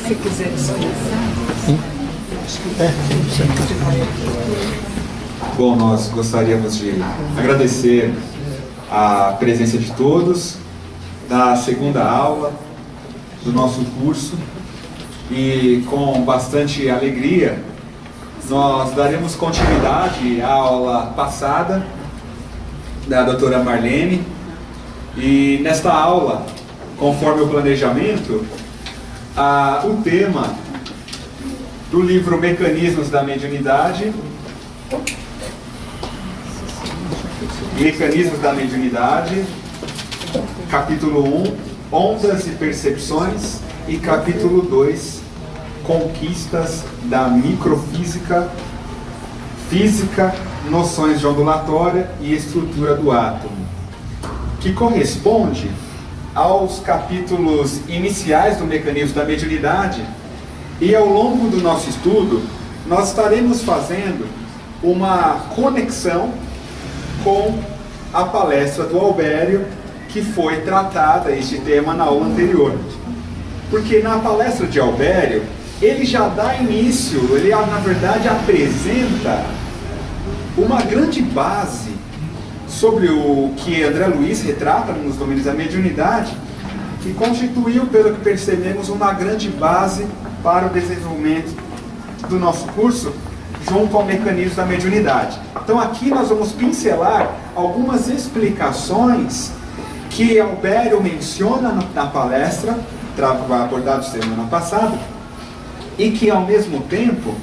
Se quiser Bom, nós gostaríamos de agradecer a presença de todos da segunda aula do nosso curso e com bastante alegria nós daremos continuidade à aula passada da doutora Marlene e nesta aula, conforme o planejamento, o tema do livro Mecanismos da Mediunidade, capítulo 1, Ondas e Percepções, e capítulo 2, Conquistas da Microfísica, Física, Noções de Ondulatória e Estrutura do Átomo, que corresponde aos capítulos iniciais do Mecanismo da Mediunidade. E ao longo do nosso estudo, nós estaremos fazendo uma conexão com a palestra do Albério, que foi tratada este tema na aula anterior. Porque na palestra de Albério, ele já dá início, ele na verdade apresenta uma grande base sobre o que André Luiz retrata nos domínios da mediunidade, que constituiu, pelo que percebemos, uma grande base para o desenvolvimento do nosso curso junto ao mecanismo da mediunidade. Então aqui nós vamos pincelar algumas explicações que Albério menciona na palestra, abordados semana passada, e que ao mesmo tempo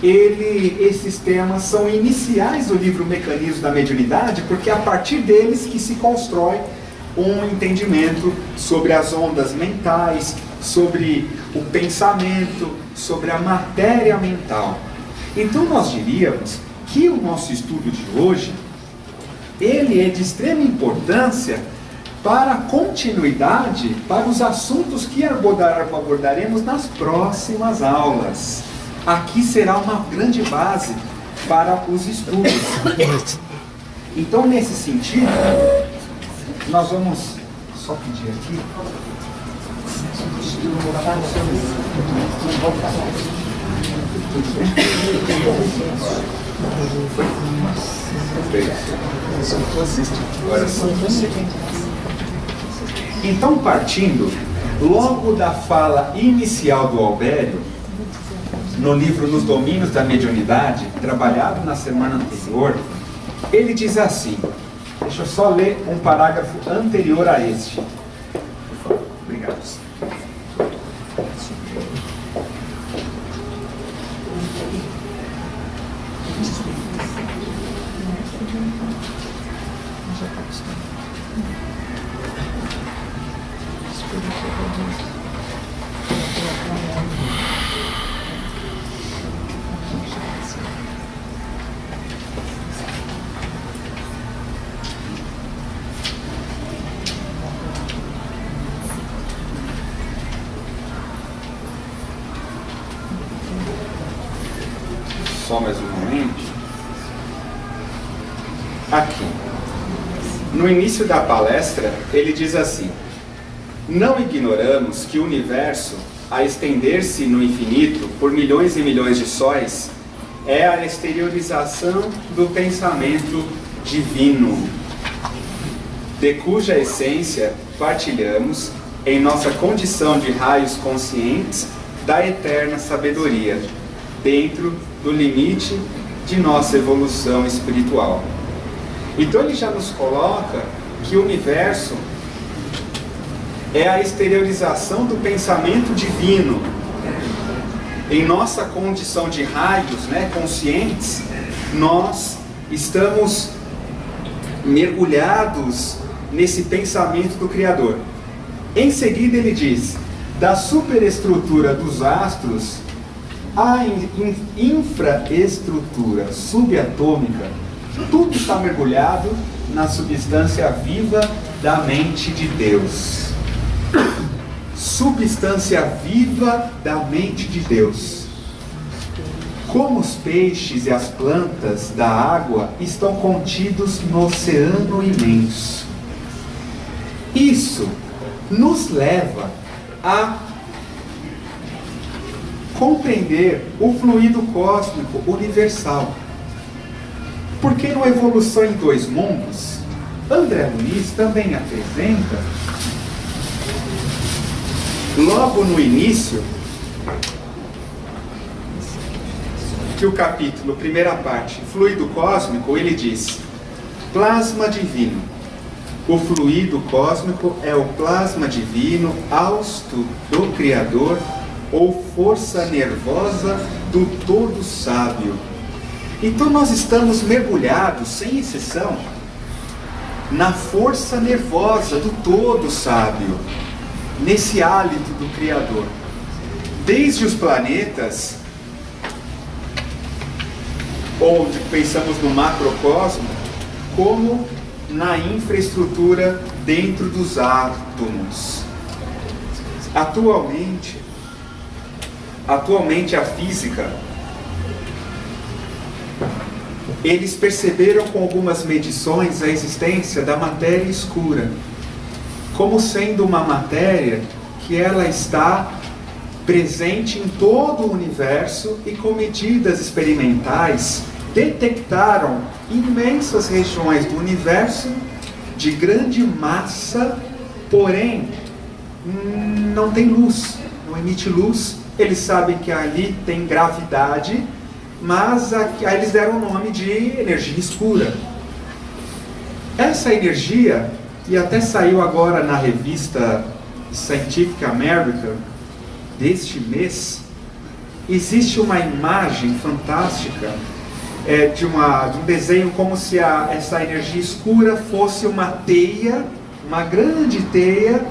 esses temas são iniciais do livro Mecanismo da Mediunidade, porque é a partir deles que se constrói um entendimento sobre as ondas mentais, sobre o pensamento, sobre a matéria mental. Então nós diríamos que o nosso estudo de hoje, ele é de extrema importância para a continuidade, para os assuntos que abordaremos nas próximas aulas. Aqui será uma grande base para os estudos. Então, nesse sentido, nós vamos só pedir aqui. Então, partindo logo da fala inicial do Albério, no livro Nos Domínios da Mediunidade, trabalhado na semana anterior, ele diz assim, deixa eu só ler um parágrafo anterior a este. Por favor, obrigado. Só mais um momento. Aqui, no início da palestra, ele diz assim: não ignoramos que o universo, a estender-se no infinito por milhões e milhões de sóis, é a exteriorização do pensamento divino, de cuja essência partilhamos em nossa condição de raios conscientes da eterna sabedoria, dentro do limite de nossa evolução espiritual. Então ele já nos coloca que o universo é a exteriorização do pensamento divino. Em nossa condição de raios, conscientes, nós estamos mergulhados nesse pensamento do Criador. Em seguida ele diz, da superestrutura dos astros à infraestrutura subatômica, tudo está mergulhado na substância viva da mente de Deus. Substância viva da mente de Deus. Como os peixes e as plantas da água estão contidos no oceano imenso. Isso nos leva a compreender o fluido cósmico universal. Porque no Evolução em Dois Mundos, André Luiz também apresenta, logo no início, que o capítulo, primeira parte, fluido cósmico, ele diz: plasma divino. O fluido cósmico é o plasma divino, hausto do Criador, ou força nervosa do todo sábio. Então nós estamos mergulhados, sem exceção, na força nervosa do todo sábio, nesse hálito do Criador. Desde os planetas, onde pensamos no macrocosmo, como na infraestrutura dentro dos átomos. Atualmente a física, eles perceberam com algumas medições a existência da matéria escura, como sendo uma matéria que ela está presente em todo o universo, e com medidas experimentais detectaram imensas regiões do universo de grande massa, porém não tem luz, não emite luz. Eles sabem que ali tem gravidade, mas aí eles deram o nome de energia escura. Essa energia, e até saiu agora na revista Scientific American deste mês, existe uma imagem fantástica de um desenho como se essa energia escura fosse uma teia, uma grande teia,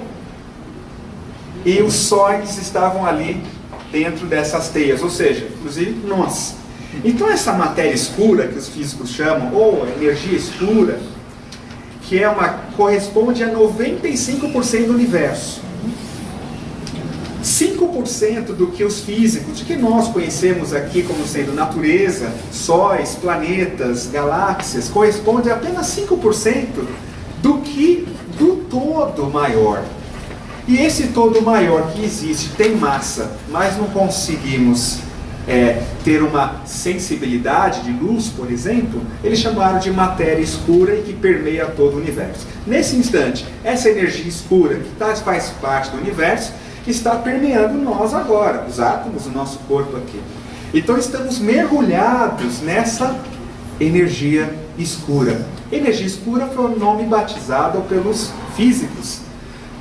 e os sóis estavam ali dentro dessas teias, ou seja, inclusive nós. Então essa matéria escura, que os físicos chamam, ou energia escura, que corresponde a 95% do universo. 5% do que os físicos, de que nós conhecemos aqui como sendo natureza, sóis, planetas, galáxias, corresponde a apenas 5% do todo maior. E esse todo maior que existe tem massa, mas não conseguimos ter uma sensibilidade de luz, por exemplo. Eles chamaram de matéria escura e que permeia todo o universo. Nesse instante, essa energia escura que faz parte do universo está permeando nós agora, os átomos do nosso corpo aqui. Então estamos mergulhados nessa energia escura. Energia escura foi o nome batizado pelos físicos.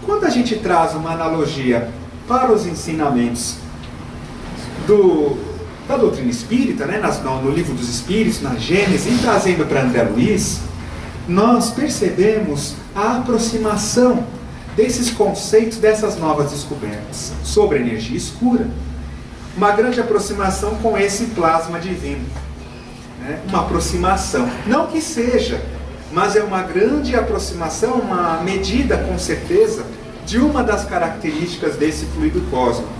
Quando a gente traz uma analogia para os ensinamentos da doutrina espírita, no livro dos Espíritos, na Gênesis, e trazendo para André Luiz, nós percebemos a aproximação desses conceitos, dessas novas descobertas sobre a energia escura. Uma grande aproximação com esse plasma divino. Uma aproximação, não que seja, mas é uma grande aproximação, uma medida com certeza de uma das características desse fluido cósmico.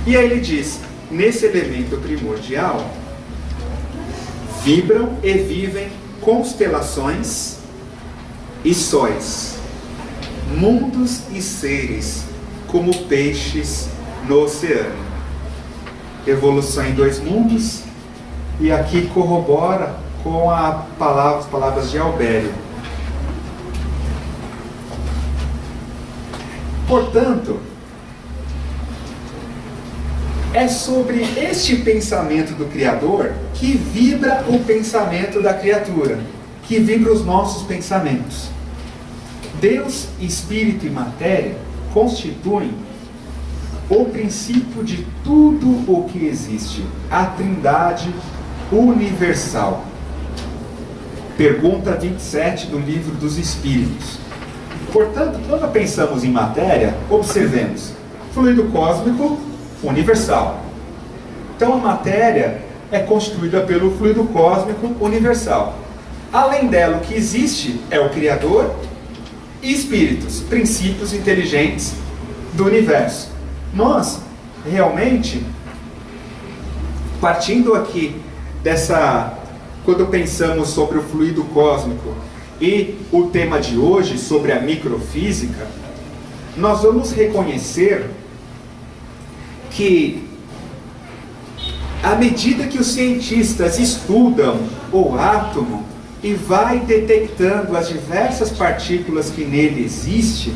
E aí ele diz: nesse elemento primordial vibram e vivem constelações e sóis, mundos e seres, como peixes no oceano. Evolução em Dois Mundos, e aqui corrobora com as palavras de Albério. Portanto, é sobre este pensamento do Criador que vibra o pensamento da criatura, que vibra os nossos pensamentos. Deus, Espírito e Matéria constituem o princípio de tudo o que existe, a Trindade universal. Pergunta 27 do Livro dos Espíritos. Portanto, quando pensamos em matéria, observemos: fluido cósmico universal. Então a matéria é constituída pelo fluido cósmico universal. Além dela, o que existe é o Criador e espíritos, princípios inteligentes do universo. Nós, realmente, partindo aqui quando pensamos sobre o fluido cósmico e o tema de hoje sobre a microfísica, nós vamos reconhecer que, à medida que os cientistas estudam o átomo e vai detectando as diversas partículas que nele existem,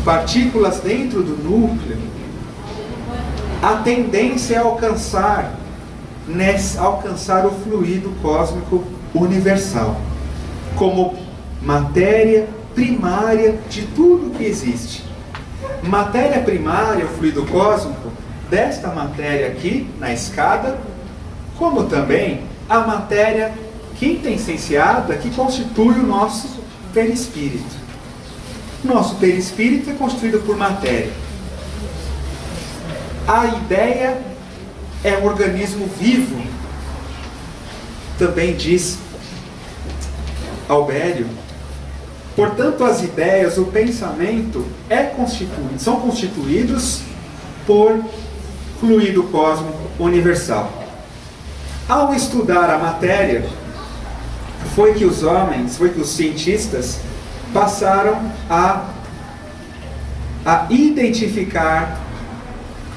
partículas dentro do núcleo, a tendência é alcançar o fluido cósmico universal, como matéria primária de tudo que existe. Matéria primária, o fluido cósmico, desta matéria aqui, na escada, como também a matéria quintessenciada que constitui o nosso perispírito. Nosso perispírito é constituído por matéria. A ideia é um organismo vivo, também diz Albério. Portanto, as ideias, o pensamento são constituídos por fluido cósmico universal. Ao estudar a matéria, foi que os cientistas passaram a identificar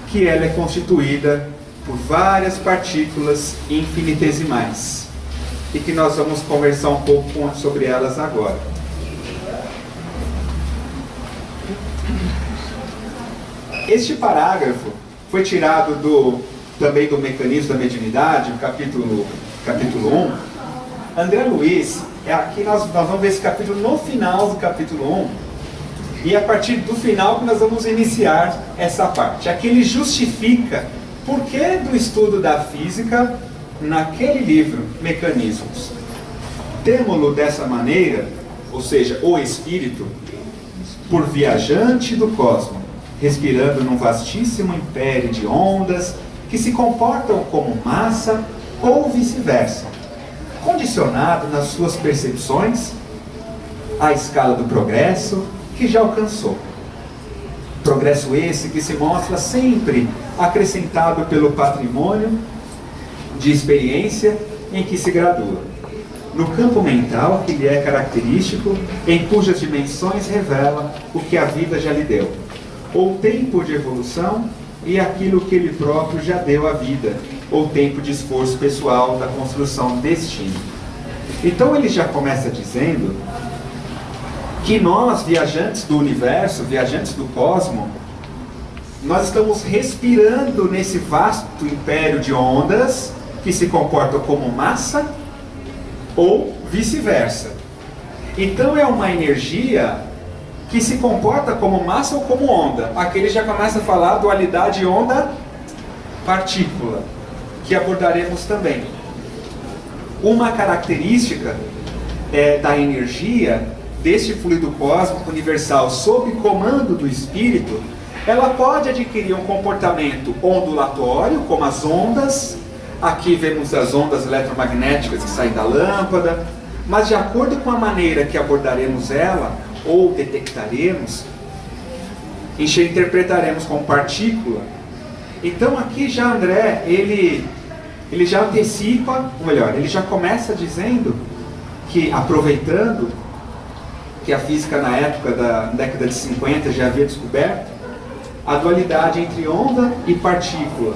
que ela é constituída por várias partículas infinitesimais, e que nós vamos conversar um pouco sobre elas agora. Este parágrafo foi tirado também do Mecanismo da Mediunidade, capítulo 1. André Luiz, aqui nós vamos ver esse capítulo no final do capítulo 1, e a partir do final que nós vamos iniciar essa parte. Aqui ele justifica por que do estudo da física naquele livro, Mecanismos. Temo-lo dessa maneira, ou seja, o espírito, por viajante do cosmos, respirando num vastíssimo império de ondas que se comportam como massa ou vice-versa, condicionado nas suas percepções à escala do progresso que já alcançou. Progresso esse que se mostra sempre acrescentado pelo patrimônio de experiência em que se gradua, no campo mental que lhe é característico, em cujas dimensões revela o que a vida já lhe deu, ou tempo de evolução e aquilo que ele próprio já deu à vida, ou tempo de esforço pessoal da construção do destino. Então ele já começa dizendo que nós, viajantes do universo, viajantes do cosmos, nós estamos respirando nesse vasto império de ondas que se comportam como massa ou vice-versa. Então é uma energia que se comporta como massa ou como onda. Aqui ele já começa a falar dualidade onda-partícula, que abordaremos também. Uma característica da energia deste fluido cósmico universal sob comando do espírito, ela pode adquirir um comportamento ondulatório, como as ondas. Aqui vemos as ondas eletromagnéticas que saem da lâmpada, mas de acordo com a maneira que abordaremos ela, ou detectaremos, interpretaremos como partícula. Então aqui já André, ele já antecipa, ou melhor, ele já começa dizendo que, aproveitando que a física na época da década de 50 já havia descoberto a dualidade entre onda e partícula.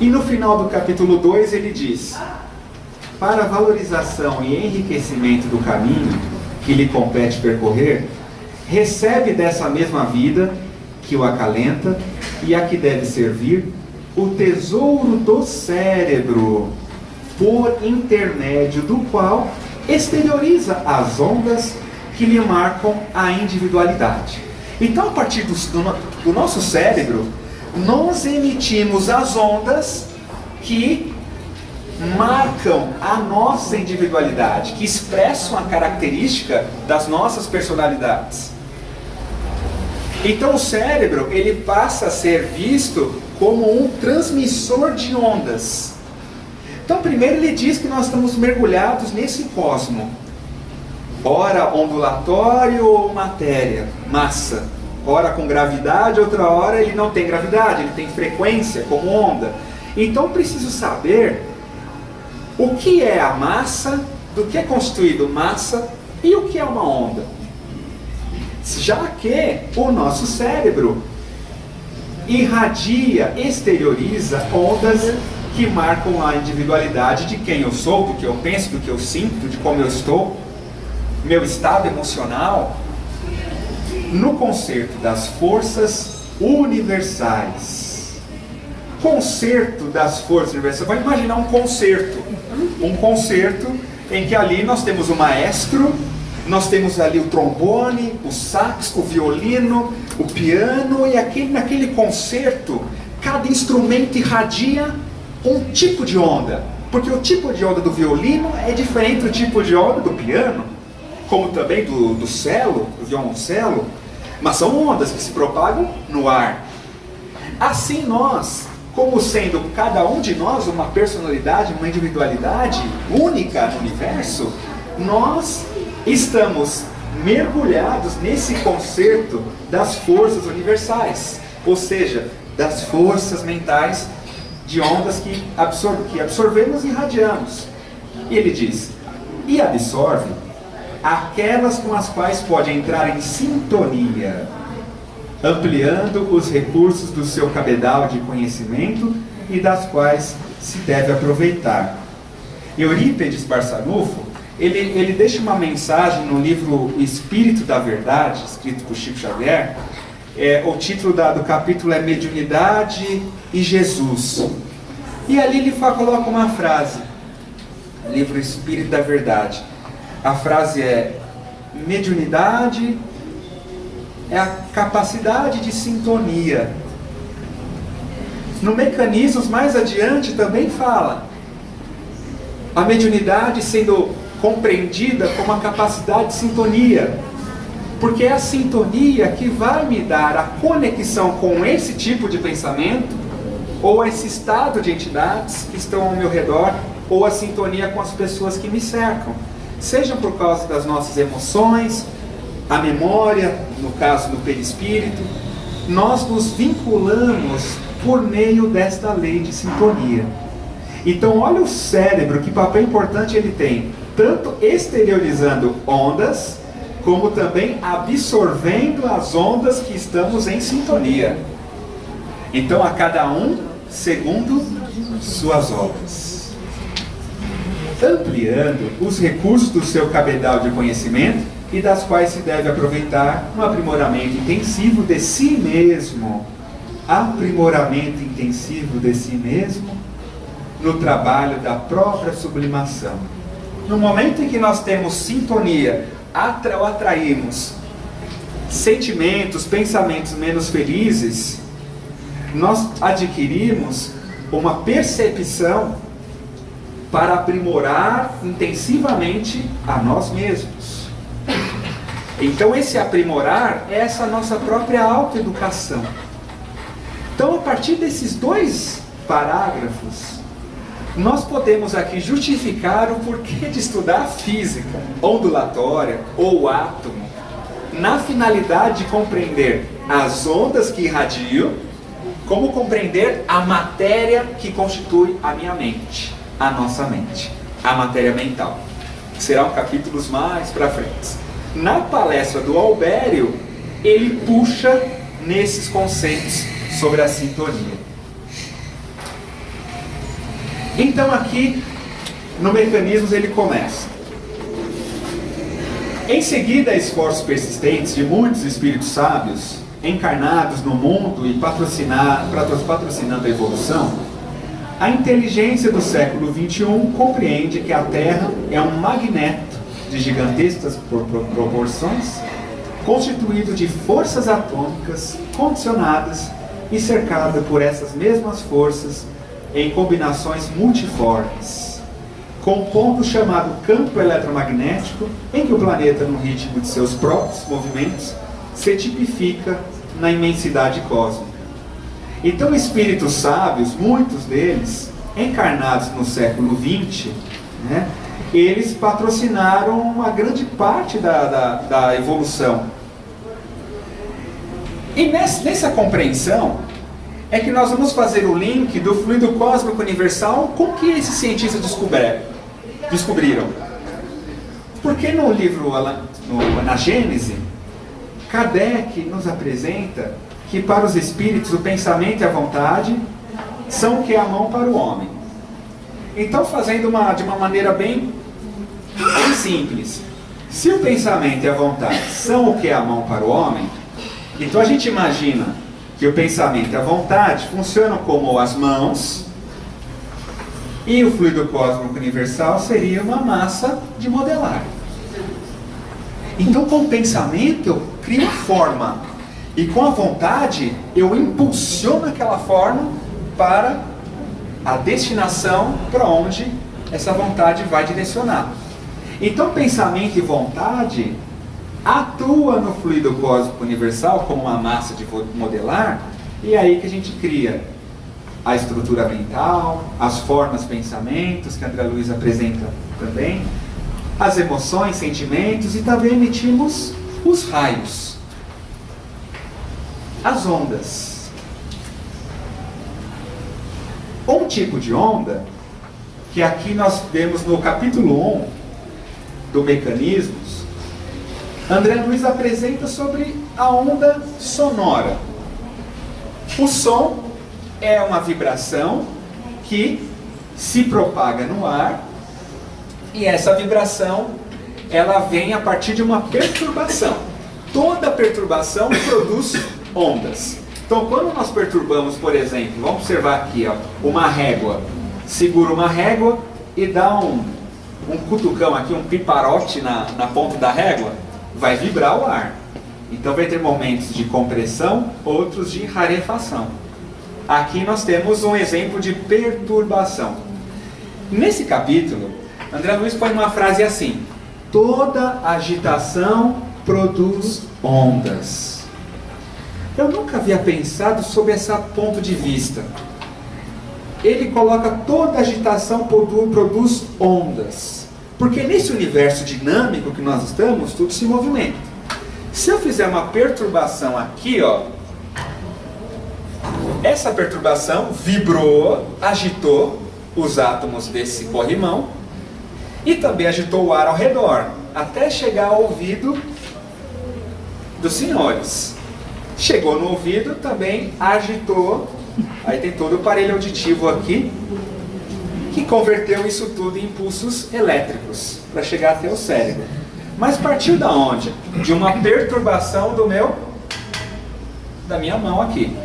E no final do capítulo 2 ele diz: para a valorização e enriquecimento do caminho que lhe compete percorrer, recebe dessa mesma vida que o acalenta e a que deve servir o tesouro do cérebro, por intermédio do qual exterioriza as ondas que lhe marcam a individualidade. Então, a partir do nosso cérebro, nós emitimos as ondas que marcam a nossa individualidade, que expressam a característica das nossas personalidades. Então o cérebro, ele passa a ser visto como um transmissor de ondas. Então primeiro ele diz que nós estamos mergulhados nesse cosmo, ora ondulatório ou matéria, massa, ora com gravidade, outra hora ele não tem gravidade, ele tem frequência como onda. Então preciso saber o que é a massa do que é constituído massa e o que é uma onda. Já que o nosso cérebro irradia, exterioriza ondas que marcam a individualidade de quem eu sou, do que eu penso, do que eu sinto, de como eu estou, meu estado emocional, no concerto das forças universais. Concerto das forças universais. Vai imaginar um concerto em que ali nós temos o maestro, nós temos ali o trombone, o sax, o violino, o piano, e naquele concerto, cada instrumento irradia um tipo de onda, porque o tipo de onda do violino é diferente do tipo de onda do piano, como também do cello, do violoncelo, mas são ondas que se propagam no ar. Assim nós, como sendo cada um de nós uma personalidade, uma individualidade única no universo, nós estamos mergulhados nesse concerto das forças universais, ou seja, das forças mentais de ondas que absorvemos e irradiamos. E ele diz, e absorve aquelas com as quais pode entrar em sintonia, ampliando os recursos do seu cabedal de conhecimento e das quais se deve aproveitar. Eurípides Barçanufo, ele deixa uma mensagem no livro Espírito da Verdade, escrito por Chico Xavier. O título do capítulo é Mediunidade e Jesus. E ali ele coloca uma frase, livro Espírito da Verdade. A frase é: mediunidade é a capacidade de sintonia. No Mecanismos, mais adiante, também fala a mediunidade sendo compreendida como a capacidade de sintonia, porque é a sintonia que vai me dar a conexão com esse tipo de pensamento, ou esse estado de entidades que estão ao meu redor, ou a sintonia com as pessoas que me cercam, seja por causa das nossas emoções, a memória, no caso do perispírito. Nós nos vinculamos por meio desta lei de sintonia. Então olha o cérebro, que papel importante ele tem, tanto exteriorizando ondas, como também absorvendo as ondas que estamos em sintonia. Então a cada um segundo suas obras, ampliando os recursos do seu cabedal de conhecimento e das quais se deve aproveitar no aprimoramento intensivo de si mesmo. Aprimoramento intensivo de si mesmo no trabalho da própria sublimação. No momento em que nós temos sintonia, atraímos sentimentos, pensamentos menos felizes, nós adquirimos uma percepção para aprimorar intensivamente a nós mesmos. Então esse aprimorar é essa nossa própria autoeducação. Então, a partir desses dois parágrafos, nós podemos aqui justificar o porquê de estudar a física ondulatória ou o átomo, na finalidade de compreender as ondas que irradiam, como compreender a matéria que constitui a minha mente, a nossa mente, a matéria mental. Serão capítulos mais para frente. Na palestra do Albério, ele puxa nesses conceitos sobre a sintonia. Então aqui, no Mecanismos, ele começa. Em seguida, esforços persistentes de muitos espíritos sábios, encarnados no mundo e patrocinando a evolução, a inteligência do século XXI compreende que a Terra é um magneto de gigantescas proporções, constituído de forças atômicas condicionadas e cercada por essas mesmas forças em combinações multiformes, com um ponto chamado campo eletromagnético, em que o planeta, no ritmo de seus próprios movimentos, se tipifica na imensidade cósmica. Então, espíritos sábios, muitos deles, encarnados no século XX, eles patrocinaram uma grande parte da evolução. E nessa compreensão é que nós vamos fazer o link do fluido cósmico universal com que esses cientistas descobriram. Porque no livro, na Gênese, Kardec nos apresenta que para os espíritos o pensamento e a vontade são o que é a mão para o homem. Então, fazendo de uma maneira bem simples, se o pensamento e a vontade são o que é a mão para o homem, então a gente imagina que o pensamento e a vontade funcionam como as mãos, e o fluido cósmico universal seria uma massa de modelar. Então, com o pensamento eu crio uma forma, e com a vontade eu impulsiono aquela forma para a destinação para onde essa vontade vai direcionar. Então, pensamento e vontade atua no fluido cósmico universal como uma massa de modelar, e é aí que a gente cria a estrutura mental, as formas, pensamentos, que a André Luiz apresenta também, as emoções, sentimentos, e também emitimos os raios, as ondas. Um tipo de onda, que aqui nós vemos no capítulo 1 do Mecanismos, André Luiz apresenta sobre a onda sonora. O som é uma vibração que se propaga no ar, e essa vibração ela vem a partir de uma perturbação. Toda perturbação produz ondas. Então, quando nós perturbamos, por exemplo, vamos observar aqui, ó, uma régua, segura uma régua e dá um cutucão aqui, um piparote na ponta da régua, vai vibrar o ar. Então vai ter momentos de compressão, outros de rarefação. Aqui nós temos um exemplo de perturbação. Nesse capítulo, André Luiz põe uma frase assim: toda agitação produz ondas. Eu nunca havia pensado sobre esse ponto de vista. Ele coloca toda agitação produz ondas. Porque nesse universo dinâmico que nós estamos, tudo se movimenta. Se eu fizer uma perturbação aqui, ó, essa perturbação vibrou, agitou os átomos desse corrimão e também agitou o ar ao redor, até chegar ao ouvido dos senhores. Chegou no ouvido, também agitou, aí tem todo o aparelho auditivo aqui, que converteu isso tudo em impulsos elétricos, para chegar até o cérebro. Mas partiu da onde? De uma perturbação da minha mão aqui.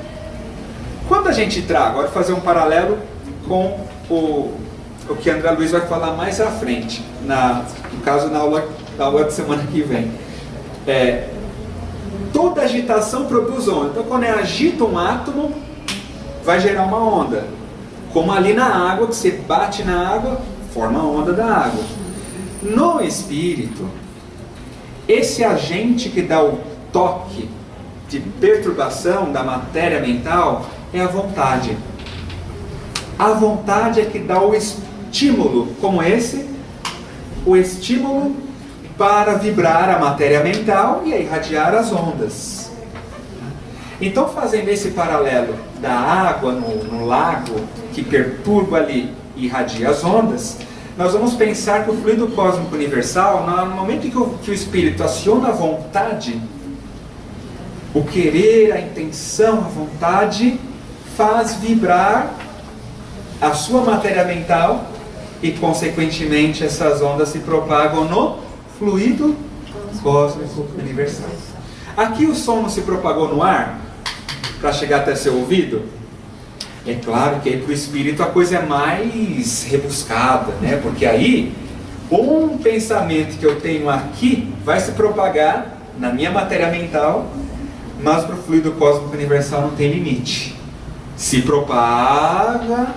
Quando a gente traga, agora fazer um paralelo com o que André Luiz vai falar mais à frente, no caso na aula de semana que vem. Toda agitação produz onda. Então, quando agita um átomo, vai gerar uma onda. Como ali na água, que você bate na água, forma a onda da água. No espírito, esse agente que dá o toque de perturbação da matéria mental é a vontade. A vontade é que dá o estímulo, como esse, o estímulo para vibrar a matéria mental e a irradiar as ondas. Então, fazendo esse paralelo da água no lago, que perturba ali e irradia as ondas, nós vamos pensar que o fluido cósmico universal, no momento em que o espírito aciona a vontade, o querer, a intenção, a vontade, faz vibrar a sua matéria mental e, consequentemente, essas ondas se propagam no fluido cósmico universal. Aqui o som não se propagou no ar para chegar até seu ouvido? É claro que aí para o espírito a coisa é mais rebuscada, né? Porque aí um pensamento que eu tenho aqui vai se propagar na minha matéria mental, mas para o fluido cósmico universal não tem limite. Se propaga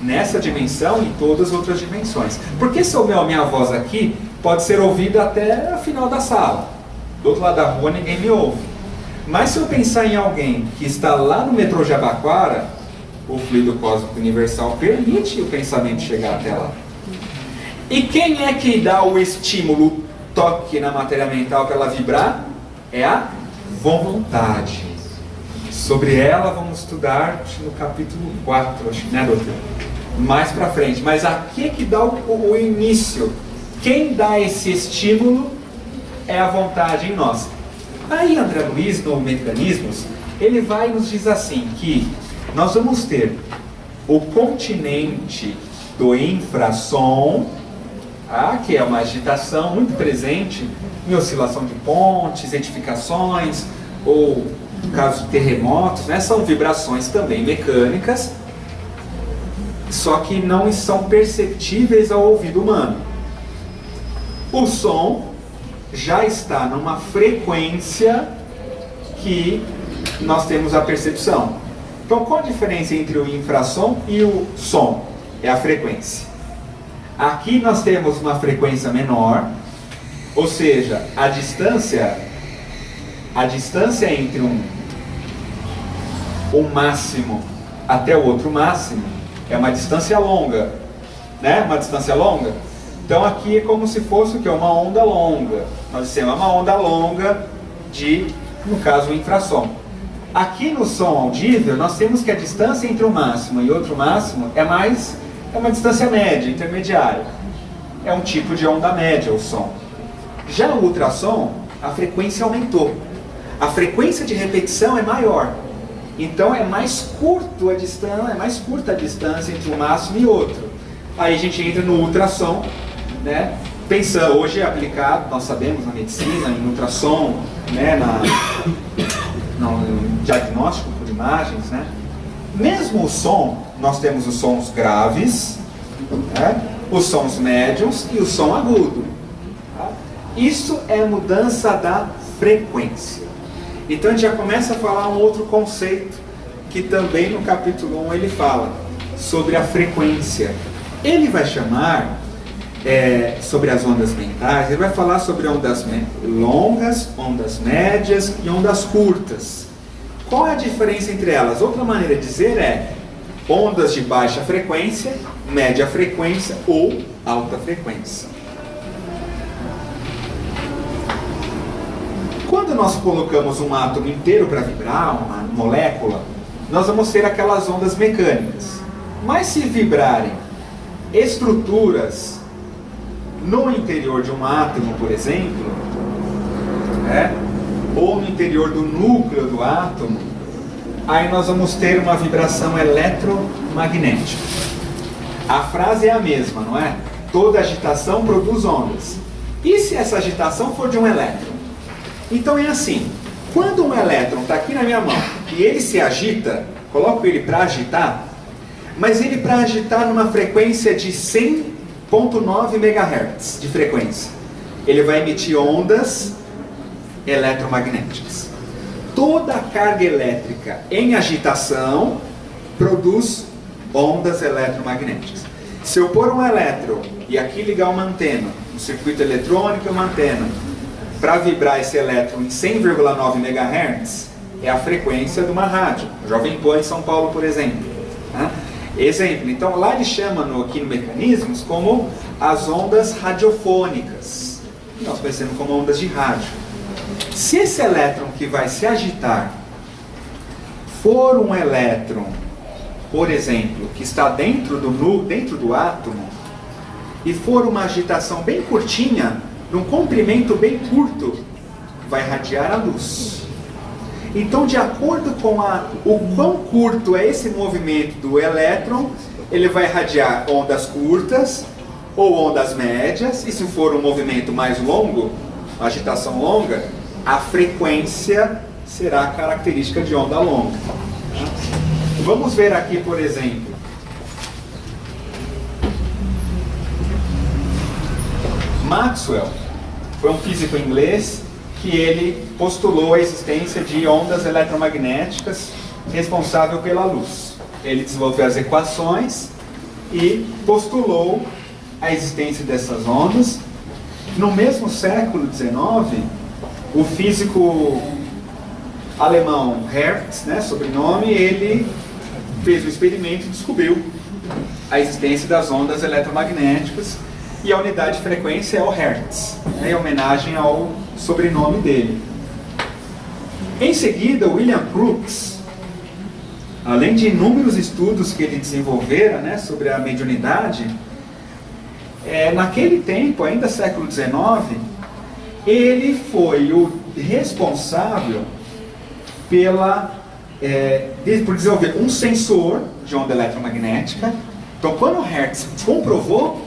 nessa dimensão e todas as outras dimensões. Porque se a minha voz aqui pode ser ouvida até o final da sala. Do outro lado da rua ninguém me ouve. Mas se eu pensar em alguém que está lá no metrô Jabaquara, o fluido cósmico universal permite o pensamento chegar até lá. E quem é que dá o estímulo, o toque na matéria mental para ela vibrar? É a vontade. Sobre ela vamos estudar no capítulo 4, acho que, né, doutor? Mais para frente. Mas aqui é que dá o início Quem dá esse estímulo é a vontade em nós. Aí André Luiz, no Mecanismos, ele vai nos diz assim, que nós vamos ter o continente do infrassom, que é uma agitação muito presente em oscilação de pontes, edificações, ou no caso de terremotos, né, são vibrações também mecânicas, só que não são perceptíveis ao ouvido humano. O som já está numa frequência que nós temos a percepção. Então, qual a diferença entre o infrassom e o som? É a frequência. Aqui nós temos uma frequência menor, ou seja, a distância entre um máximo até o outro máximo é uma distância longa, né? Uma distância longa. Então aqui é como se fosse o que? Uma onda longa. Nós dissemos uma onda longa de, no caso, o infrassom. Aqui no som audível, nós temos que a distância entre um máximo e outro máximo é uma distância média, intermediária. É um tipo de onda média o som. Já o ultrassom, a frequência aumentou. A frequência de repetição é maior. Então é mais curta a distância entre um máximo e outro. Aí a gente entra no ultrassom, né? Pensando, hoje é aplicado, nós sabemos, na medicina, em ultrassom, né? No diagnóstico por imagens, né? Mesmo o som, nós temos os sons graves, né? Os sons médios e o som agudo. Tá? Isso é mudança da frequência. Então a gente já começa a falar um outro conceito, que também no capítulo 1 ele fala, sobre a frequência. Ele vai chamar, sobre as ondas mentais, ele vai falar sobre ondas longas, ondas médias e ondas curtas. Qual é a diferença entre elas? Outra maneira de dizer é ondas de baixa frequência, média frequência ou alta frequência. Quando nós colocamos um átomo inteiro para vibrar, uma molécula, nós vamos ter aquelas ondas mecânicas. Mas se vibrarem estruturas no interior de um átomo, por exemplo, ou no interior do núcleo do átomo, aí nós vamos ter uma vibração eletromagnética. A frase é a mesma, não é? Toda agitação produz ondas. E se essa agitação for de um elétron? Então é assim, quando um elétron está aqui na minha mão e ele se agita, coloco ele para agitar, mas ele para agitar numa frequência de 100.9 MHz de frequência, ele vai emitir ondas eletromagnéticas. Toda carga elétrica em agitação produz ondas eletromagnéticas. Se eu pôr um elétron e aqui ligar uma antena, um circuito eletrônico e uma antena, para vibrar esse elétron em 100,9 MHz, é a frequência de uma rádio, Jovem Pan em São Paulo, por exemplo. Exemplo, então lá ele chama aqui no Mecanismos como as ondas radiofônicas, que nós conhecemos como ondas de rádio. Se esse elétron que vai se agitar for um elétron, por exemplo, que está dentro do átomo, e for uma agitação bem curtinha, num comprimento bem curto, vai radiar a luz. Então, de acordo com o quão curto é esse movimento do elétron, ele vai radiar ondas curtas ou ondas médias, e se for um movimento mais longo, uma agitação longa, a frequência será a característica de onda longa. Vamos ver aqui, por exemplo, Maxwell foi um físico inglês que ele postulou a existência de ondas eletromagnéticas responsável pela luz. Ele desenvolveu as equações e postulou a existência dessas ondas. No mesmo século XIX, o físico alemão Hertz, sobrenome, ele fez um experimento e descobriu a existência das ondas eletromagnéticas, e a unidade de frequência é o Hertz, em homenagem ao sobrenome dele. Em seguida, William Crookes, além de inúmeros estudos que ele desenvolvera sobre a mediunidade, naquele tempo, ainda século XIX, ele foi o responsável por desenvolver um sensor de onda eletromagnética. Então, quando o Hertz comprovou,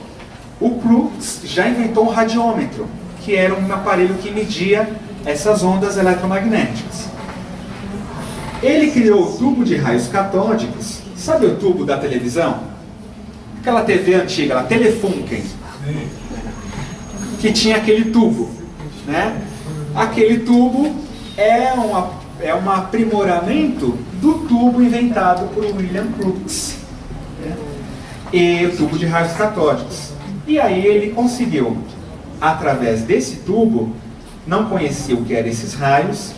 o Crookes já inventou um radiômetro, que era um aparelho que media essas ondas eletromagnéticas. Ele criou o tubo de raios catódicos. Sabe o tubo da televisão? Aquela TV antiga, a Telefunken, que tinha aquele tubo, né? Aquele tubo é um aprimoramento do tubo inventado por William Crookes, né? E o tubo de raios catódicos. E aí ele conseguiu, através desse tubo, não conhecia o que eram esses raios,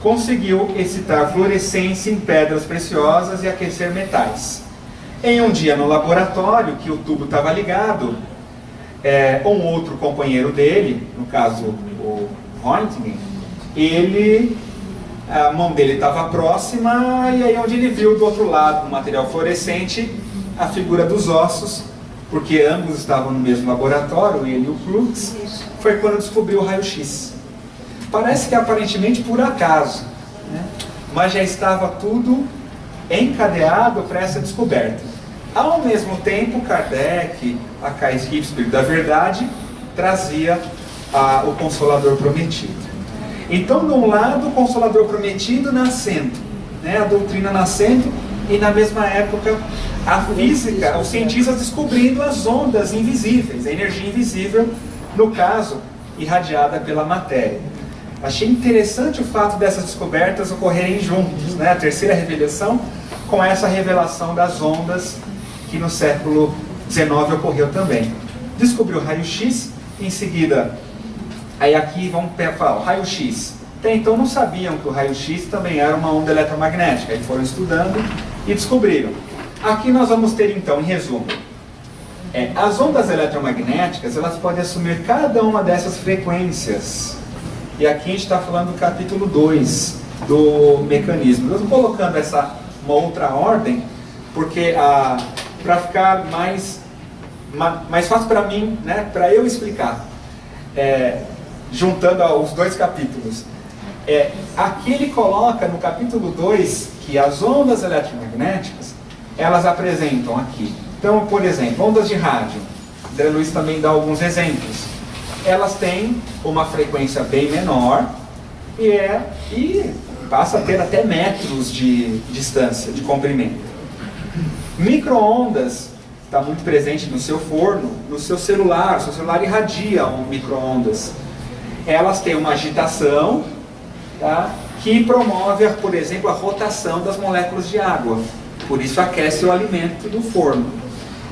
conseguiu excitar fluorescência em pedras preciosas e aquecer metais. Em um dia no laboratório, que o tubo estava ligado, um outro companheiro dele, no caso o Röntgen, a mão dele estava próxima, e aí onde ele viu do outro lado do material fluorescente a figura dos ossos, porque ambos estavam no mesmo laboratório, ele e o Crookes, foi quando descobriu o raio-x. Parece que aparentemente por acaso, né? Mas já estava tudo encadeado para essa descoberta. Ao mesmo tempo, Kardec, a K.S. Espírito da Verdade, trazia o Consolador Prometido. Então, de um lado, o Consolador Prometido nascendo, né? A doutrina nascendo, e na mesma época a física, os cientistas descobrindo as ondas invisíveis, a energia invisível, no caso, irradiada pela matéria. Achei interessante o fato dessas descobertas ocorrerem juntos, né? A terceira revelação com essa revelação das ondas que no século XIX ocorreu também. Descobriu o raio-x, em seguida, aí aqui vamos falar, o raio-x. Até então não sabiam que o raio-x também era uma onda eletromagnética, aí foram estudando e descobriram. Aqui nós vamos ter então, em resumo, as ondas eletromagnéticas, elas podem assumir cada uma dessas frequências. E aqui a gente está falando do capítulo 2 do mecanismo. Eu estou colocando uma outra ordem, porque para ficar mais fácil para mim, né, para eu explicar, juntando os dois capítulos. Aqui ele coloca no capítulo 2 que as ondas eletromagnéticas, elas apresentam aqui. Então, por exemplo, ondas de rádio. André Luiz também dá alguns exemplos. Elas têm uma frequência bem menor e passa a ter até metros de distância, de comprimento. Micro-ondas está muito presente no seu forno, no seu celular. O seu celular irradia micro-ondas. Elas têm uma agitação, tá, que promove, por exemplo, a rotação das moléculas de água. Por isso aquece o alimento do forno.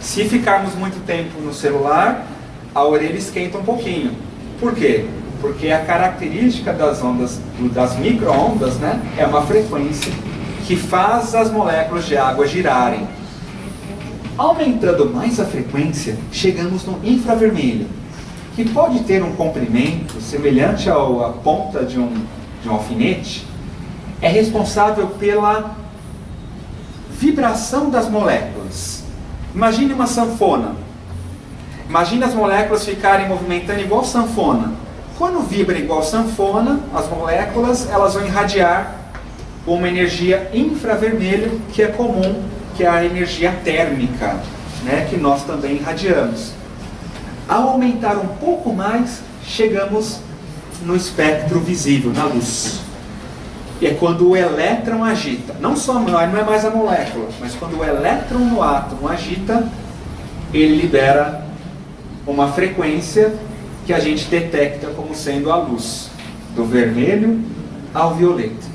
Se ficarmos muito tempo no celular, a orelha esquenta um pouquinho. Por quê? Porque a característica das ondas, das micro-ondas, né, é uma frequência que faz as moléculas de água girarem. Aumentando mais a frequência, chegamos no infravermelho, que pode ter um comprimento semelhante à ponta de um alfinete. É responsável pela vibração das moléculas. Imagine uma sanfona. Imagine as moléculas ficarem movimentando igual sanfona. Quando vibra igual sanfona, as moléculas elas vão irradiar uma energia infravermelho, que é comum, que é a energia térmica, né, que nós também irradiamos. Ao aumentar um pouco mais, chegamos no espectro visível, na luz. E é quando o elétron agita, não é mais a molécula, mas quando o elétron no átomo agita, ele libera uma frequência que a gente detecta como sendo a luz, do vermelho ao violeta.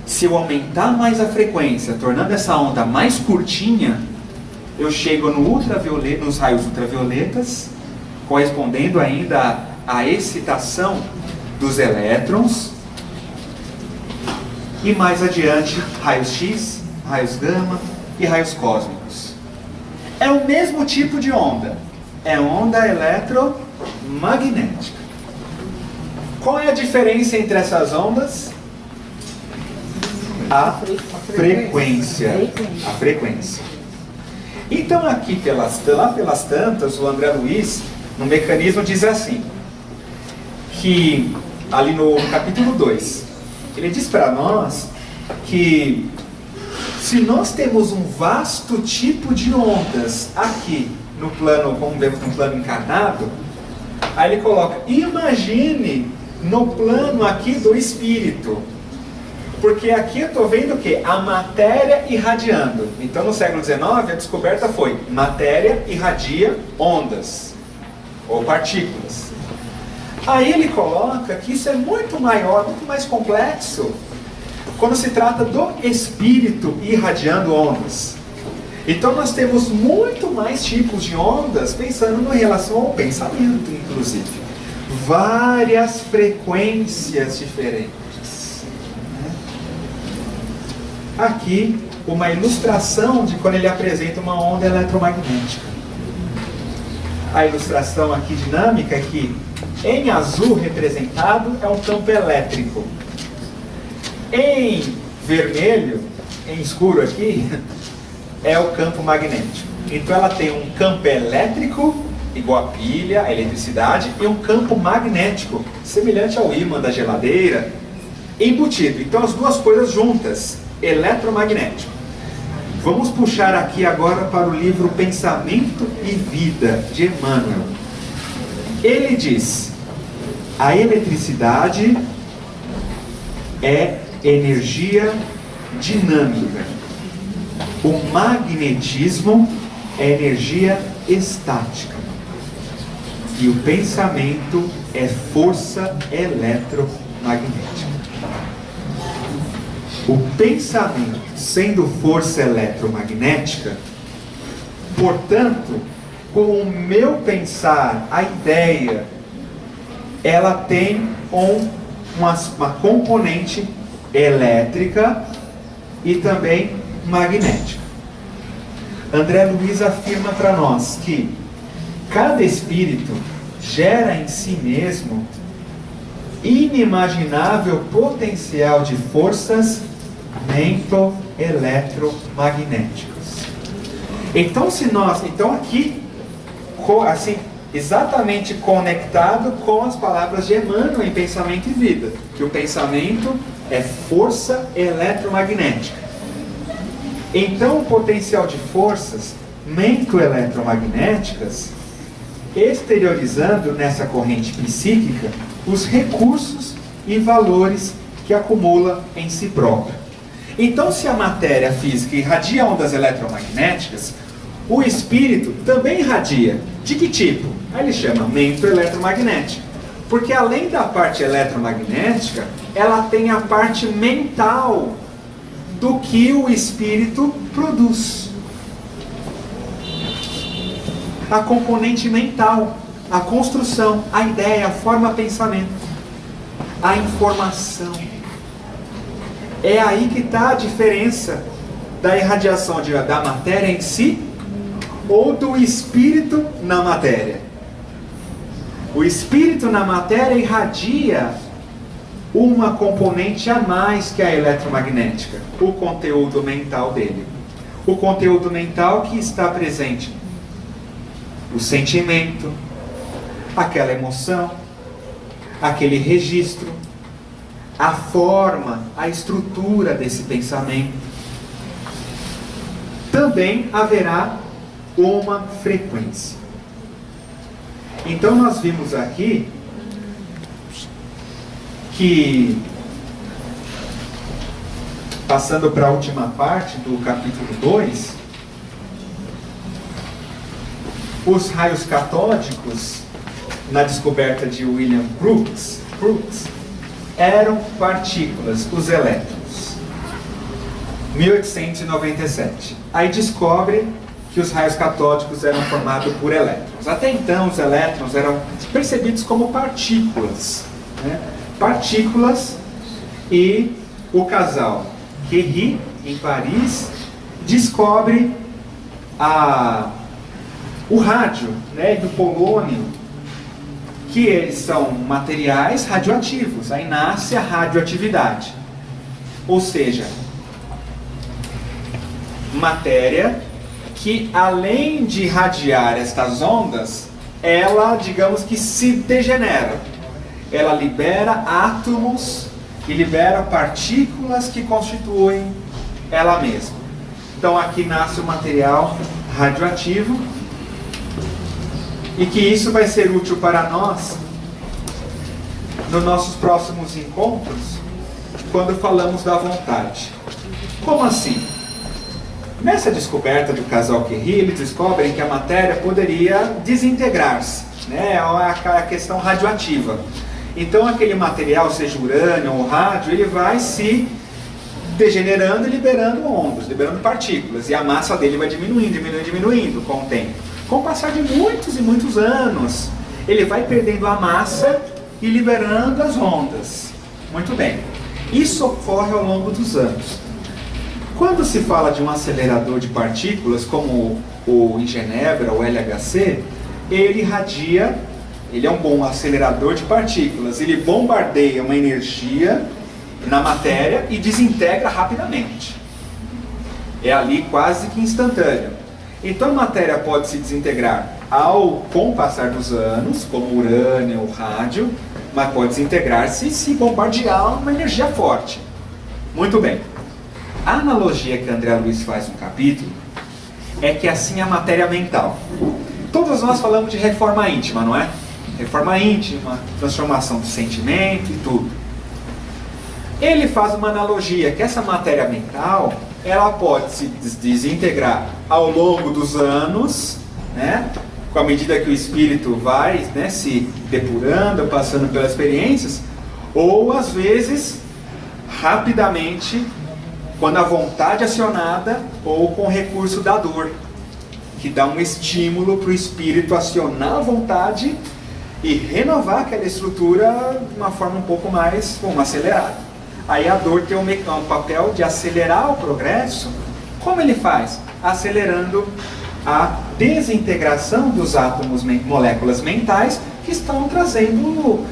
Se eu aumentar mais a frequência, tornando essa onda mais curtinha, eu chego no ultravioleta, nos raios ultravioletas, correspondendo ainda à excitação dos elétrons, e mais adiante, raios X, raios gama e raios cósmicos. É o mesmo tipo de onda, é onda eletromagnética. Qual é a diferença entre essas ondas? A frequência. A frequência. Então aqui, lá pelas tantas, o André Luiz, no mecanismo, diz assim, que ali no capítulo 2, ele diz para nós que se nós temos um vasto tipo de ondas aqui no plano, como vemos no plano encarnado, aí ele coloca, imagine no plano aqui do espírito. Porque aqui eu estou vendo o quê? A matéria irradiando. Então no século XIX a descoberta foi matéria irradia ondas ou partículas. Aí ele coloca que isso é muito maior, muito mais complexo quando se trata do espírito irradiando ondas. Então nós temos muito mais tipos de ondas, pensando em relação ao pensamento, inclusive. Várias frequências diferentes. Aqui, uma ilustração de quando ele apresenta uma onda eletromagnética. A ilustração aqui dinâmica é que em azul representado é um campo elétrico. Em vermelho, em escuro aqui, é o campo magnético. Então ela tem um campo elétrico, igual a pilha, a eletricidade, e um campo magnético, semelhante ao ímã da geladeira, embutido. Então as duas coisas juntas, eletromagnético. Vamos puxar aqui agora para o livro Pensamento e Vida, de Emmanuel. Ele diz, a eletricidade é energia dinâmica. O magnetismo é energia estática. E o pensamento é força eletromagnética. O pensamento, sendo força eletromagnética, portanto, com o meu pensar, a ideia, ela tem uma componente elétrica e também magnética. André Luiz afirma para nós que cada espírito gera em si mesmo inimaginável potencial de forças mento-eletromagnéticas. Então aqui, assim, exatamente conectado com as palavras de Emmanuel em Pensamento e Vida, que o pensamento é força eletromagnética. Então o potencial de forças mento-eletromagnéticas, exteriorizando nessa corrente psíquica os recursos e valores que acumula em si própria. Então, se a matéria física irradia ondas eletromagnéticas, o espírito também irradia. De que tipo? Aí ele chama mento-eletromagnética. Porque além da parte eletromagnética, ela tem a parte mental do que o espírito produz. A componente mental, a construção, a ideia, a forma pensamento, a informação. É aí que está a diferença da irradiação da matéria em si ou do espírito na matéria. O espírito na matéria irradia uma componente a mais que a eletromagnética, o conteúdo mental dele. O conteúdo mental que está presente, o sentimento, aquela emoção, aquele registro, a forma, a estrutura desse pensamento. Também haverá uma frequência. Então nós vimos aqui que, passando para a última parte do capítulo 2, os raios catódicos, na descoberta de William Crookes, eram partículas, os elétrons. 1897. Aí descobre que os raios catódicos eram formados por elétrons. Até então os elétrons eram percebidos como partículas, né? Partículas, e o casal Curie, em Paris, descobre o rádio, né, do polônio, que eles são materiais radioativos. Aí nasce a radioatividade. Ou seja, matéria que além de irradiar estas ondas, ela, digamos que se degenera. Ela libera átomos e libera partículas que constituem ela mesma. Então aqui nasce o material radioativo, e que isso vai ser útil para nós nos nossos próximos encontros, quando falamos da vontade. Como assim? Nessa descoberta do casal Curie, eles descobrem que a matéria poderia desintegrar-se, né? É a questão radioativa. Então aquele material, seja urânio ou rádio, ele vai se degenerando e liberando ondas, liberando partículas, e a massa dele vai diminuindo com o tempo. Com o passar de muitos e muitos anos, ele vai perdendo a massa e liberando as ondas. Muito bem. Isso ocorre ao longo dos anos. Quando se fala de um acelerador de partículas, como o em Genebra, o LHC, ele irradia, ele é um bom acelerador de partículas, ele bombardeia uma energia na matéria e desintegra rapidamente. É ali quase que instantâneo. Então a matéria pode se desintegrar com o passar dos anos, como o urânio ou rádio, mas pode desintegrar-se se bombardear uma energia forte. Muito bem. A analogia que André Luiz faz no capítulo é que assim é a matéria mental. Todos nós falamos de reforma íntima, não é? Reforma íntima, transformação do sentimento e tudo. Ele faz uma analogia que essa matéria mental, ela pode se desintegrar ao longo dos anos, né? Com a medida que o espírito vai, né, se depurando, passando pelas experiências, ou às vezes, rapidamente, quando a vontade é acionada, ou com o recurso da dor, que dá um estímulo para o espírito acionar a vontade e renovar aquela estrutura de uma forma um pouco mais acelerada. Aí a dor tem um papel de acelerar o progresso. Como ele faz? Acelerando a desintegração dos átomos, moléculas mentais, que estão trazendo,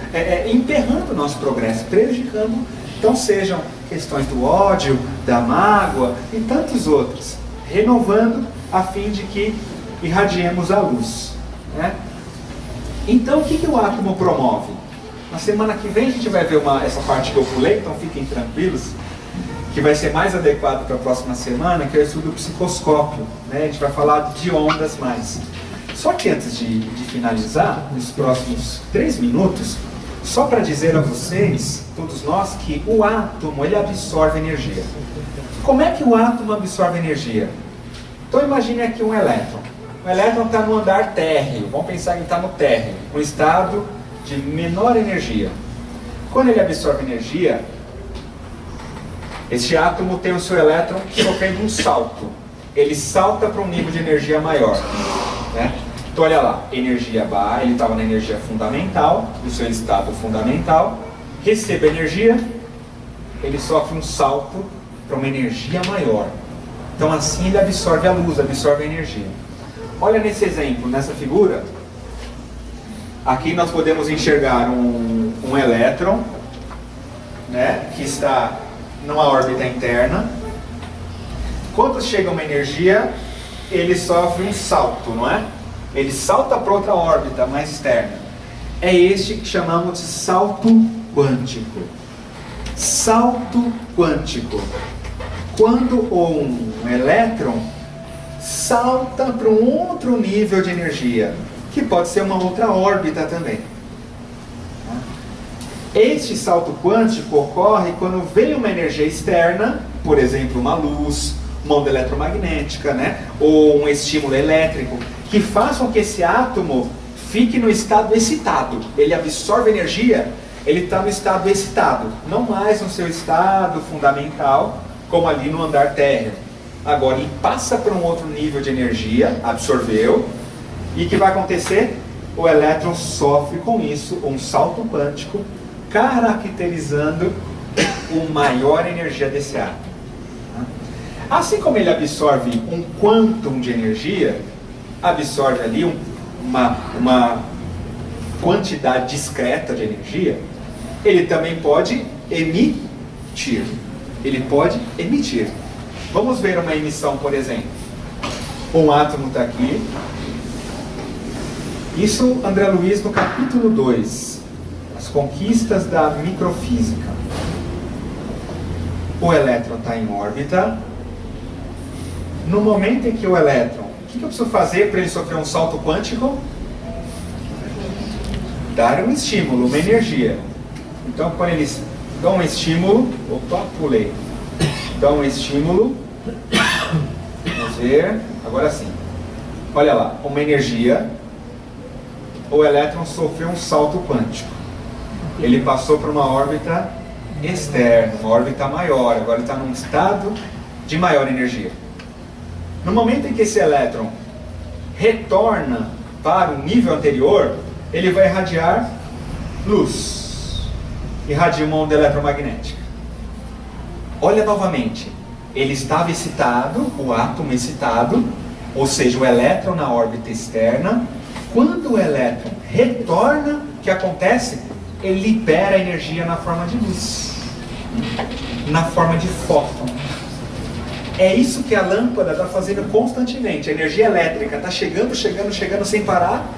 emperrando o nosso progresso, prejudicando. Então sejam questões do ódio, da mágoa e tantos outros, renovando a fim de que irradiemos a luz, né? Então o que o átomo promove? Na semana que vem a gente vai ver essa parte que eu pulei, então fiquem tranquilos, que vai ser mais adequado para a próxima semana, que é o estudo do psicoscópio, né? A gente vai falar de ondas mais. Só que antes de finalizar, nos próximos 3 minutos, só para dizer a vocês, todos nós, que o átomo, ele absorve energia. Como é que o átomo absorve energia? Então imagine aqui um elétron. O elétron está no andar térreo, vamos pensar que ele está no térreo, um estado de menor energia. Quando ele absorve energia, este átomo tem o seu elétron sofrendo um salto. Ele salta para um nível de energia maior, né? Então olha lá, energia baixa, ele estava na energia fundamental, no seu estado fundamental, recebe energia, ele sofre um salto para uma energia maior. Então assim ele absorve a luz, absorve a energia. Olha nesse exemplo, nessa figura, aqui nós podemos enxergar um elétron, né, que está numa órbita interna. Quando chega uma energia, ele sofre um salto, não é? Ele salta para outra órbita mais externa. É este que chamamos de salto quântico. Salto quântico. Quando um elétron salta para um outro nível de energia, que pode ser uma outra órbita também. Este salto quântico ocorre quando vem uma energia externa, por exemplo, uma luz, uma onda eletromagnética, né? Ou um estímulo elétrico, que faz com que esse átomo fique no estado excitado. Ele absorve energia, ele está no estado excitado, não mais no seu estado fundamental, como ali no andar térreo. Agora ele passa para um outro nível de energia, absorveu, e o que vai acontecer? O elétron sofre com isso um salto quântico, caracterizando uma maior energia desse átomo. Assim como ele absorve um quantum de energia, absorve ali uma quantidade discreta de energia, ele também pode emitir. Ele pode emitir. Vamos ver uma emissão, por exemplo. Um átomo está aqui. Isso, André Luiz, no capítulo 2, as conquistas da microfísica. O elétron está em órbita. No momento em que o elétron, o que eu preciso fazer para ele sofrer um salto quântico? Dar um estímulo, uma energia. Então, quando eles dão um estímulo, opa, pulei. Dão um estímulo, vamos ver, agora sim. Olha lá, uma energia, o elétron sofreu um salto quântico. Ele passou para uma órbita externa, uma órbita maior, agora ele está num estado de maior energia. No momento em que esse elétron retorna para o nível anterior, ele vai irradiar luz, irradia uma onda eletromagnética. Olha novamente, ele estava excitado, o átomo excitado, ou seja, o elétron na órbita externa. Quando o elétron retorna, o que acontece? Ele libera energia na forma de luz, na forma de fóton. É isso que a lâmpada está fazendo constantemente. A energia elétrica está chegando sem parar.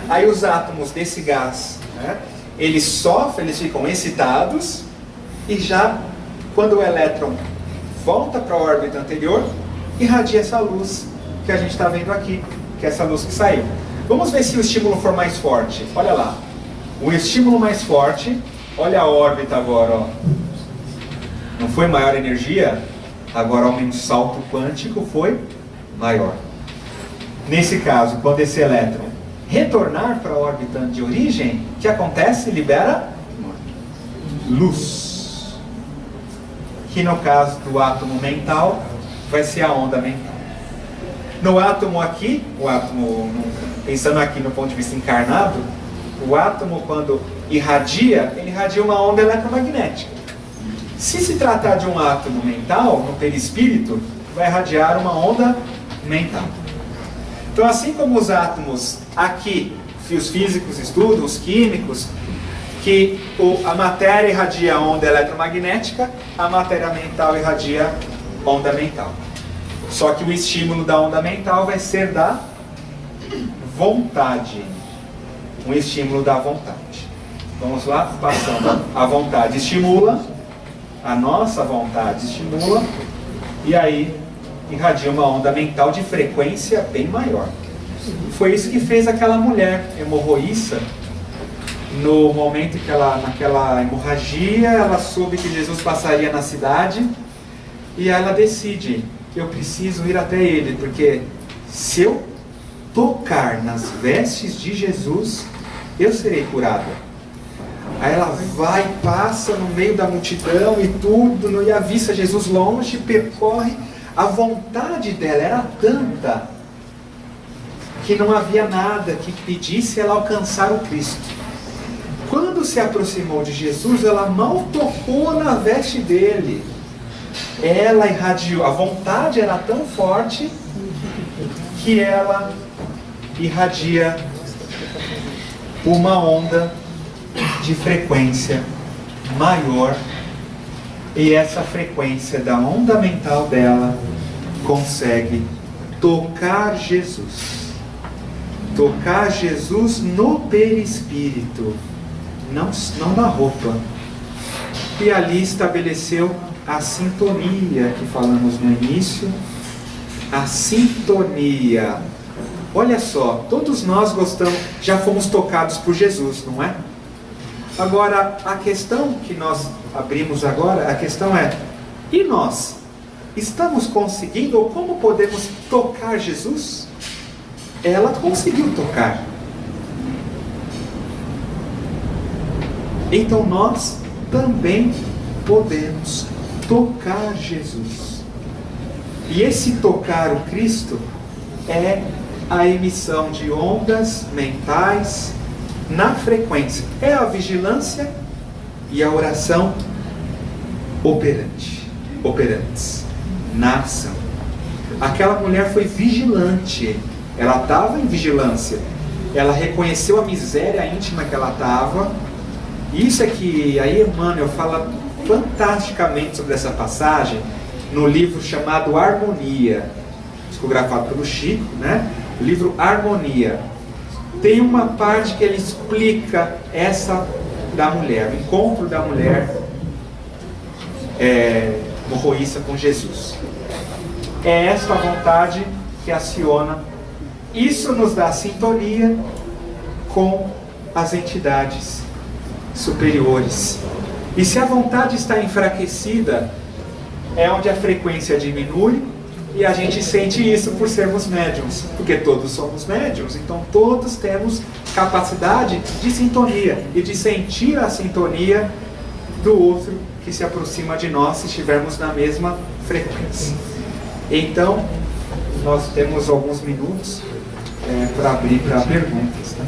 Aí os átomos desse gás, né, eles sofrem, eles ficam excitados, e já quando o elétron volta para a órbita anterior, irradia essa luz que a gente está vendo aqui, que é essa luz que saiu. Vamos ver se o estímulo for mais forte. Olha lá, o estímulo mais forte, olha a órbita agora, ó. Não foi maior energia? Agora o salto quântico foi maior. Nesse caso, quando esse elétron retornar para a órbita de origem, o que acontece? Libera luz. Que no caso do átomo mental, vai ser a onda mental. No átomo aqui, o átomo, pensando aqui no ponto de vista encarnado, o átomo quando irradia, ele irradia uma onda eletromagnética. Se se tratar de um átomo mental, no perispírito, vai irradiar uma onda mental. Então, assim como os átomos aqui, os físicos estudam, os químicos, que a matéria irradia onda eletromagnética, a matéria mental irradia onda mental. Só que o estímulo da onda mental vai ser da vontade. Um estímulo da vontade. Vamos lá, passando. A vontade estimula, a nossa vontade estimula, e aí irradia uma onda mental de frequência bem maior. Foi isso que fez aquela mulher hemorroíça. No momento que naquela hemorragia, ela soube que Jesus passaria na cidade, e ela decide: eu preciso ir até ele, porque se eu tocar nas vestes de Jesus, eu serei curada. Aí ela vai, passa no meio da multidão e tudo, e avista Jesus longe, percorre. A vontade dela era tanta que não havia nada que pedisse ela alcançar o Cristo. Quando se aproximou de Jesus, ela mal tocou na veste dele. Ela irradiou, a vontade era tão forte que ela irradia uma onda de frequência maior, e essa frequência da onda mental dela consegue tocar Jesus no perispírito, não na roupa, e ali estabeleceu a sintonia que falamos no início. A sintonia, olha só, todos nós gostamos, já fomos tocados por Jesus, não é? Agora, a questão que nós abrimos agora, a questão é: e nós? Estamos conseguindo, ou como podemos tocar Jesus? Ela conseguiu tocar. Então nós também podemos tocar Jesus. E esse tocar o Cristo é a emissão de ondas mentais na frequência. É a vigilância e a oração operantes na ação. Aquela mulher foi vigilante, ela estava em vigilância, ela reconheceu a miséria íntima que ela estava. Isso é que aí Emmanuel fala fantasticamente sobre essa passagem no livro chamado Harmonia. psicografado pelo Chico, né? O livro Harmonia. Tem uma parte que ele explica essa da mulher, o encontro da mulher morroíça com Jesus. É esta a vontade que aciona. Isso nos dá sintonia com as entidades superiores. E se a vontade está enfraquecida, é onde a frequência diminui, e a gente sente isso por sermos médiums, porque todos somos médiums, então todos temos capacidade de sintonia e de sentir a sintonia do outro que se aproxima de nós, se estivermos na mesma frequência. Então, nós temos alguns minutos para abrir para perguntas, né?